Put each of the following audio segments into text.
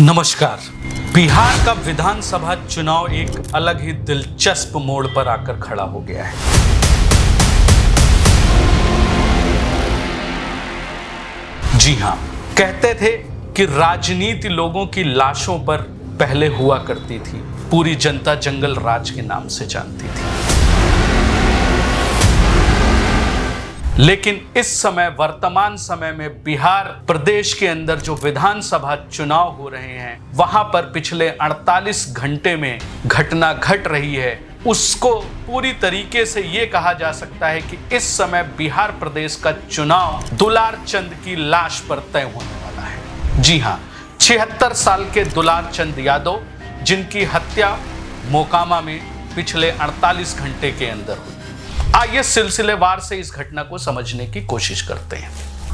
नमस्कार। बिहार का विधानसभा चुनाव एक अलग ही दिलचस्प मोड़ पर आकर खड़ा हो गया है। जी हां, कहते थे कि राजनीति लोगों की लाशों पर पहले हुआ करती थी, पूरी जनता जंगल राज के नाम से जानती थी। लेकिन इस समय वर्तमान समय में बिहार प्रदेश के अंदर जो विधानसभा चुनाव हो रहे हैं, वहां पर पिछले 48 घंटे में घटना घट रही है, उसको पूरी तरीके से ये कहा जा सकता है कि इस समय बिहार प्रदेश का चुनाव दुलार चंद की लाश पर तय होने वाला है। जी हां, 76 साल के दुलार चंद यादव, जिनकी हत्या मोकामा में पिछले 48 घंटे के अंदर हुई। आइए सिलसिलेवार से इस घटना को समझने की कोशिश करते हैं।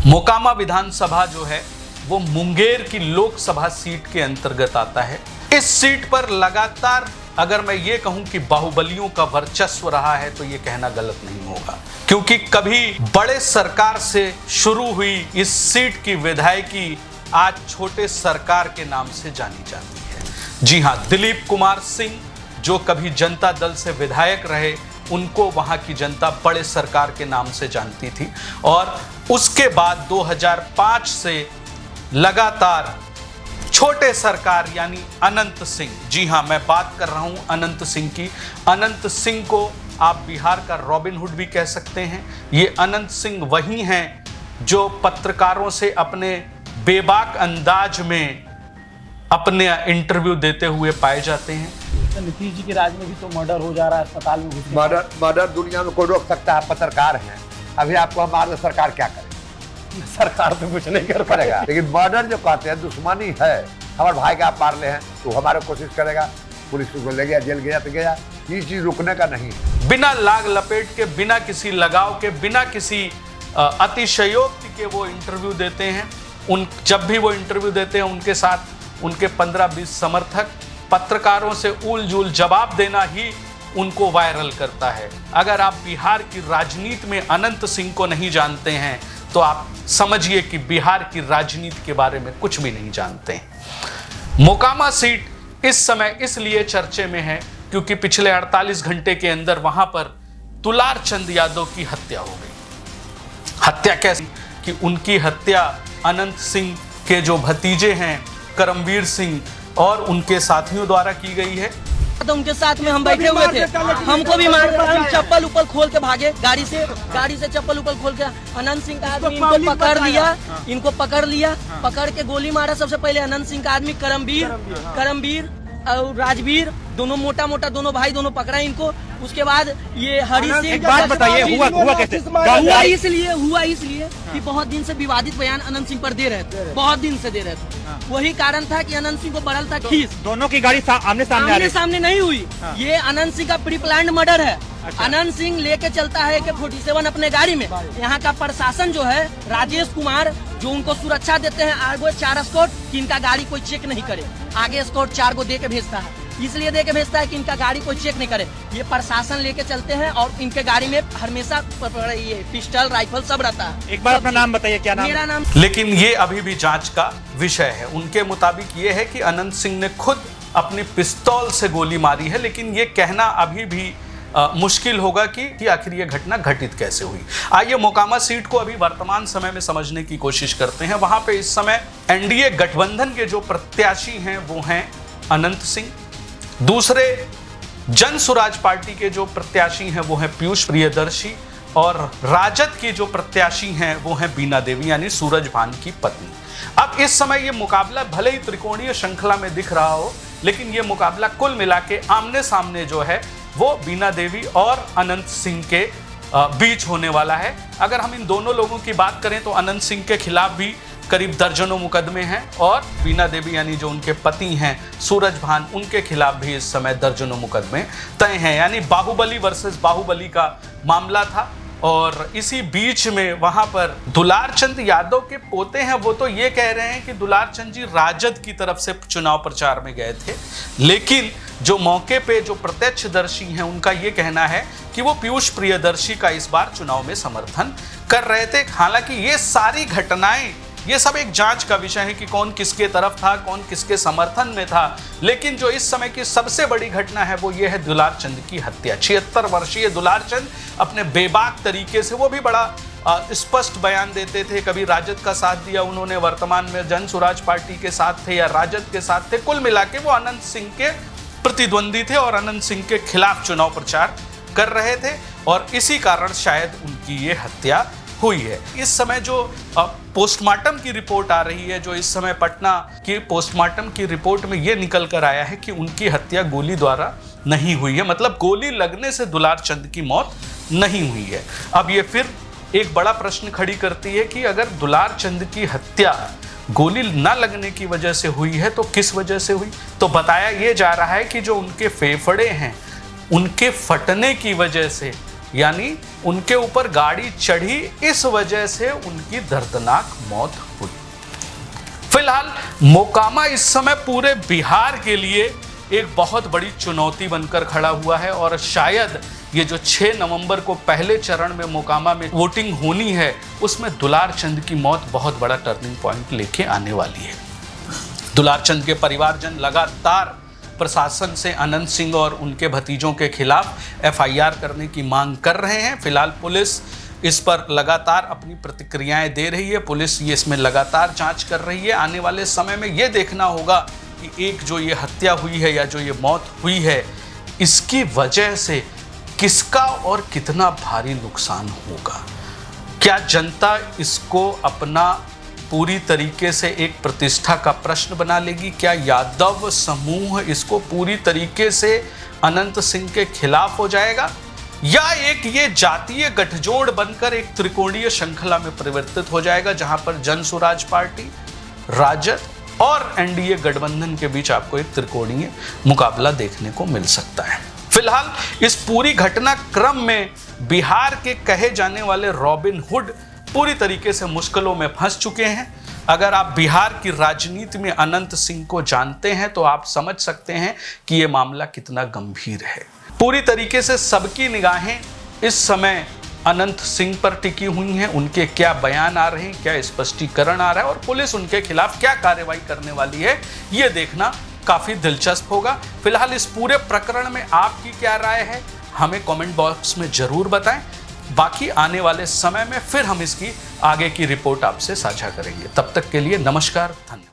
मोकामा विधानसभा जो है वो मुंगेर की लोकसभा सीट के अंतर्गत आता है। इस सीट पर लगातार अगर मैं ये कहूं कि बाहुबलियों का वर्चस्व रहा है तो ये कहना गलत नहीं होगा, क्योंकि कभी बड़े सरकार से शुरू हुई इस सीट की विधायकी आज छोटे सरकार के नाम से जानी जाती है। जी हां, दिलीप कुमार सिंह जो कभी जनता दल से विधायक रहे, उनको वहां की जनता बड़े सरकार के नाम से जानती थी। और उसके बाद 2005 से लगातार छोटे सरकार यानी अनंत सिंह, जी हां मैं बात कर रहा हूं अनंत सिंह की। अनंत सिंह को आप बिहार का रॉबिन हुड भी कह सकते हैं। ये अनंत सिंह वही हैं जो पत्रकारों से अपने बेबाक अंदाज में अपने इंटरव्यू देते हुए पाए जाते हैं। नीतीश जी के राज में भी तो मर्डर हो जा रहा है, अस्पताल में घुस मर्डर दुनिया में कोई रोक सकता है? पत्रकार हैं, अभी आपको हम मार दे, सरकार क्या करे? सरकार तो कुछ नहीं कर करेगा। लेकिन मर्डर जो कहते हैं दुश्मनी है, हमारे भाई का आप मार ले हैं तो हमारे कोशिश करेगा, पुलिस को ले गया, जेल गया तो गया। ये चीज रुकने का नहीं है। बिना लाग लपेट के, बिना किसी लगाव के, बिना किसी अतिशयोक्ति के वो इंटरव्यू देते हैं। जब भी वो इंटरव्यू देते हैं उनके साथ उनके 15-20 समर्थक पत्रकारों से उल-जुल जवाब देना ही उनको वायरल करता है। अगर आप बिहार की राजनीति में अनंत सिंह को नहीं जानते हैं तो आप समझिए कि बिहार की राजनीति के बारे में कुछ भी नहीं जानते हैं। मोकामा सीट इस समय इसलिए चर्चे में है क्योंकि पिछले 48 घंटे के अंदर वहां पर दुलार चंद यादव की हत्या हो गई। हत्या कैसी कि उनकी हत्या अनंत सिंह के जो भतीजे हैं करमवीर सिंह और उनके साथियों द्वारा की गई है। तो उनके साथ में हम बैठे हुए थे, हमको भी मार, हम चप्पल ऊपर खोल के भागे, गाड़ी से चप्पल ऊपर खोल के। अनंत सिंह का आदमी इनको पकड़ लिया, पकड़ के गोली मारा। सबसे पहले अनंत सिंह का आदमी करमवीर और राजवीर, दोनों मोटा दोनों भाई, दोनों पकड़ा इनको। उसके बाद ये हरी सिंह। एक बात बताइए, हुआ कैसे? हुआ इसलिए कि बहुत दिन से विवादित बयान अनंत सिंह पर दे रहे थे, बहुत दिन से दे रहे थे। वही कारण था कि अनंत सिंह को बढ़ल था खींच। दोनों की गाड़ी आमने सामने नहीं हुई। ये अनंत सिंह का प्री प्लान्ड मर्डर है। अच्छा। अनंत सिंह लेके चलता है कि 47 अपने गाड़ी में। यहाँ का प्रशासन जो है, राजेश कुमार जो उनको सुरक्षा देते हैं, आगे 4 एस्कॉर्ट कि इनका गाड़ी कोई चेक नहीं करे। आगे एस्कॉर्ट 4 को दे के भेजता है, इसलिए दे के भेजता है कि इनका गाड़ी कोई चेक नहीं करे। ये प्रशासन लेके चलते हैं और इनके गाड़ी में हमेशा ये पिस्टल राइफल सब रहता है। एक बार अपना नाम बताइए, क्या नाम? मेरा नाम। लेकिन ये अभी भी जांच का विषय है। उनके मुताबिक ये है कि अनंत सिंह ने खुद अपनी पिस्तौल से गोली मारी है, लेकिन ये कहना अभी भी मुश्किल होगा कि आखिर ये घटना घटित कैसे हुई। आइए मोकामा सीट को अभी वर्तमान समय में समझने की कोशिश करते हैं। वहां पे इस समय एनडीए गठबंधन के जो प्रत्याशी हैं वो हैं अनंत सिंह। दूसरे जन स्वराज पार्टी के जो प्रत्याशी हैं वो हैं पीयूष प्रियदर्शी, और राजद की जो प्रत्याशी हैं वो हैं बीना देवी यानी सूरजभान की पत्नी। अब इस समय ये मुकाबला भले ही त्रिकोणीय श्रृंखला में दिख रहा हो, लेकिन ये मुकाबला कुल मिला के आमने सामने जो है वो बीना देवी और अनंत सिंह के बीच होने वाला है। अगर हम इन दोनों लोगों की बात करें तो अनंत सिंह के खिलाफ भी करीब दर्जनों मुकदमे हैं, और बीना देवी यानी जो उनके पति हैं सूरजभान, उनके खिलाफ भी इस समय दर्जनों मुकदमे तय हैं। यानी बाहुबली वर्सेस बाहुबली का मामला था। और इसी बीच में वहां पर दुलार चंद यादव के पोते हैं, वो तो ये कह रहे हैं कि दुलार चंद जी राजद की तरफ से चुनाव प्रचार में गए थे, लेकिन जो मौके पे जो प्रत्यक्षदर्शी हैं उनका ये कहना है कि वो पीयूष प्रियदर्शी का इस बार चुनाव में समर्थन कर रहे थे। हालांकि ये सारी घटनाएं ये सब एक जांच का विषय है कि कौन किसके तरफ था, कौन किसके समर्थन में था। लेकिन जो इस समय की सबसे बड़ी घटना है वो ये है दुलार चंद की हत्या। 76 वर्षीय दुलार चंद अपने बेबाक तरीके से, वो भी बड़ा स्पष्ट बयान देते थे, कभी राजद का साथ दिया उन्होंने, वर्तमान में जन स्वराज पार्टी के साथ थे या राजद के साथ थे, कुल मिला के वो अनंत सिंह के प्रतिद्वंदी थे और अनंत सिंह के खिलाफ चुनाव प्रचार कर रहे थे और इसी कारण शायद उनकी ये हत्या हुई है। इस समय जो पोस्टमार्टम की रिपोर्ट आ रही है, जो इस समय पटना की पोस्टमार्टम की रिपोर्ट में ये निकल कर आया है कि उनकी हत्या गोली द्वारा नहीं हुई है, मतलब गोली लगने से दुलार चंद की मौत नहीं हुई है। अब ये फिर एक बड़ा प्रश्न खड़ी करती है कि अगर दुलार चंद की हत्या गोली न लगने की वजह से हुई है तो किस वजह से हुई? तो बताया ये जा रहा है कि जो उनके फेफड़े हैं उनके फटने की वजह से, यानी उनके ऊपर गाड़ी चढ़ी, इस वजह से उनकी दर्दनाक मौत हुई। फिलहाल मोकामा इस समय पूरे बिहार के लिए एक बहुत बड़ी चुनौती बनकर खड़ा हुआ है और शायद ये जो 6 नवंबर को पहले चरण में मोकामा में वोटिंग होनी है, उसमें दुलार चंद की मौत बहुत बड़ा टर्निंग पॉइंट लेके आने वाली है। दुलार चंद के परिवारजन लगातार प्रशासन से अनंत सिंह और उनके भतीजों के खिलाफ एफआईआर करने की मांग कर रहे हैं। फिलहाल पुलिस इस पर लगातार अपनी प्रतिक्रियाएं दे रही है, पुलिस ये इसमें लगातार जांच कर रही है। आने वाले समय में ये देखना होगा कि एक जो ये हत्या हुई है या जो ये मौत हुई है, इसकी वजह से किसका और कितना भारी नुकसान होगा। क्या जनता इसको अपना पूरी तरीके से एक प्रतिष्ठा का प्रश्न बना लेगी? क्या यादव समूह इसको पूरी तरीके से अनंत सिंह के खिलाफ हो जाएगा, या एक ये जातीय गठजोड़ बनकर एक त्रिकोणीय श्रृंखला में परिवर्तित हो जाएगा, जहां पर जन स्वराज पार्टी, राजद और एनडीए गठबंधन के बीच आपको एक त्रिकोणीय मुकाबला देखने को मिल सकता है। फिलहाल इस पूरी घटनाक्रम में बिहार के कहे जाने वाले रॉबिन हुड पूरी तरीके से मुश्किलों में फंस चुके हैं। अगर आप बिहार की राजनीति में अनंत सिंह को जानते हैं तो आप समझ सकते हैं कि यह मामला कितना गंभीर है। पूरी तरीके से सबकी निगाहें इस समय अनंत सिंह पर टिकी हुई हैं, उनके क्या बयान आ रहे हैं, क्या स्पष्टीकरण आ रहा है और पुलिस उनके खिलाफ क्या कार्रवाई करने वाली है, ये देखना काफी दिलचस्प होगा। फिलहाल इस पूरे प्रकरण में आपकी क्या राय है, हमें कमेंट बॉक्स में जरूर बताएं। बाकी आने वाले समय में फिर हम इसकी आगे की रिपोर्ट आपसे साझा करेंगे। तब तक के लिए नमस्कार, धन्यवाद।